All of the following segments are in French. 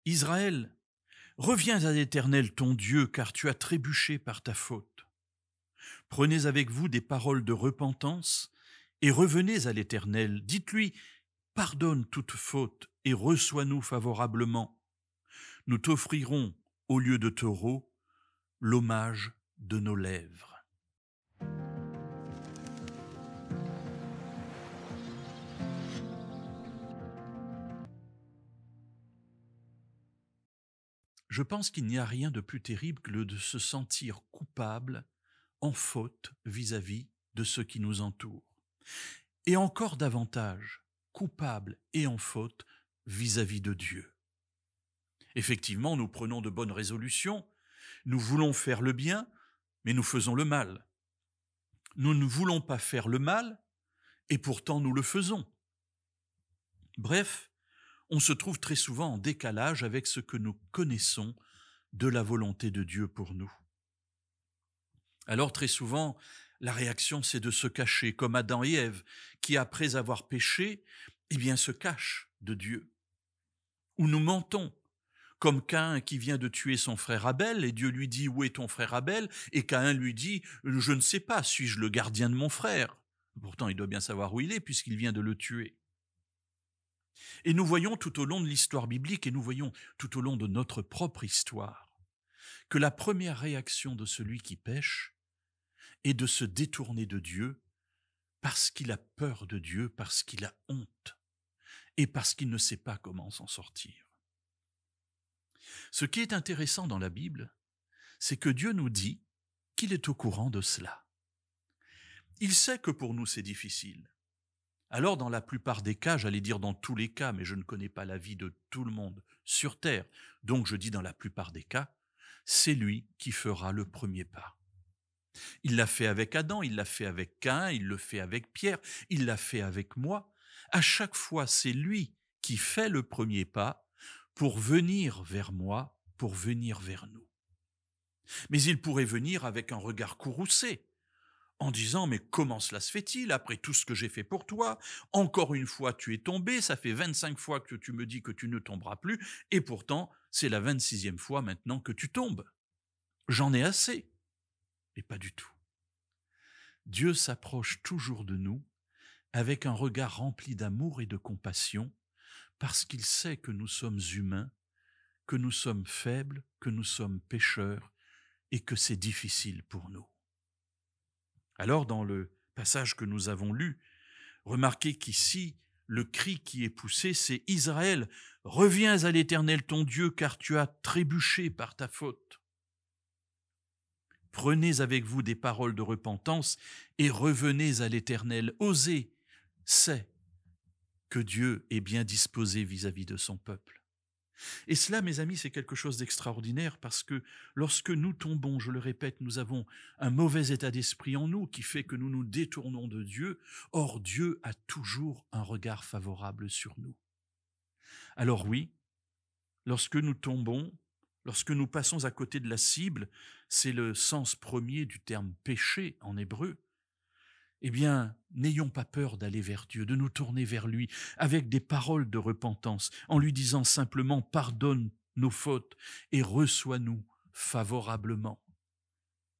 Israël, reviens à l'Éternel ton Dieu, car tu as trébuché par ta faute. Prenez avec vous des paroles de repentance et revenez à l'Éternel. Dites-lui, pardonne toute faute et reçois-nous favorablement. Nous t'offrirons, au lieu de taureau, l'hommage de nos lèvres. Je pense qu'il n'y a rien de plus terrible que de se sentir coupable, en faute vis-à-vis de ceux qui nous entourent. Et encore davantage, coupable et en faute vis-à-vis de Dieu. Effectivement, nous prenons de bonnes résolutions, nous voulons faire le bien, mais nous faisons le mal. Nous ne voulons pas faire le mal, et pourtant nous le faisons. Bref, on se trouve très souvent en décalage avec ce que nous connaissons de la volonté de Dieu pour nous. Alors très souvent, la réaction c'est de se cacher, comme Adam et Ève, qui après avoir péché, se cachent de Dieu. Ou nous mentons, comme Caïn qui vient de tuer son frère Abel, et Dieu lui dit « Où est ton frère Abel ?» Et Caïn lui dit « Je ne sais pas, suis-je le gardien de mon frère ?» Pourtant il doit bien savoir où il est puisqu'il vient de le tuer. Et nous voyons tout au long de l'histoire biblique et nous voyons tout au long de notre propre histoire que la première réaction de celui qui pêche est de se détourner de Dieu parce qu'il a peur de Dieu, parce qu'il a honte et parce qu'il ne sait pas comment s'en sortir. Ce qui est intéressant dans la Bible, c'est que Dieu nous dit qu'il est au courant de cela. Il sait que pour nous c'est difficile. Alors dans la plupart des cas, j'allais dire dans tous les cas, mais je ne connais pas la vie de tout le monde sur terre, donc je dis dans la plupart des cas, c'est lui qui fera le premier pas. Il l'a fait avec Adam, il l'a fait avec Caïn, il le fait avec Pierre, il l'a fait avec moi. À chaque fois, c'est lui qui fait le premier pas pour venir vers moi, pour venir vers nous. Mais il pourrait venir avec un regard courroucé, en disant « Mais comment cela se fait-il après tout ce que j'ai fait pour toi? Encore une fois, tu es tombé, ça fait 25 fois que tu me dis que tu ne tomberas plus, et pourtant, c'est la 26e fois maintenant que tu tombes. J'en ai assez. » Et pas du tout. Dieu s'approche toujours de nous avec un regard rempli d'amour et de compassion, parce qu'il sait que nous sommes humains, que nous sommes faibles, que nous sommes pécheurs, et que c'est difficile pour nous. Alors, dans le passage que nous avons lu, remarquez qu'ici, le cri qui est poussé, c'est « Israël, reviens à l'Éternel ton Dieu, car tu as trébuché par ta faute. Prenez avec vous des paroles de repentance et revenez à l'Éternel. Osez, c'est que Dieu est bien disposé vis-à-vis de son peuple. » Et cela, mes amis, c'est quelque chose d'extraordinaire parce que lorsque nous tombons, je le répète, nous avons un mauvais état d'esprit en nous qui fait que nous nous détournons de Dieu. Or, Dieu a toujours un regard favorable sur nous. Alors oui, lorsque nous tombons, lorsque nous passons à côté de la cible, c'est le sens premier du terme péché en hébreu, eh bien, n'ayons pas peur d'aller vers Dieu, de nous tourner vers lui avec des paroles de repentance, en lui disant simplement « Pardonne nos fautes et reçois-nous favorablement. »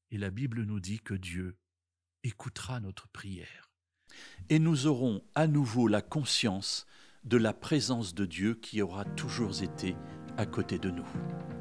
Et la Bible nous dit que Dieu écoutera notre prière. Et nous aurons à nouveau la conscience de la présence de Dieu qui aura toujours été à côté de nous.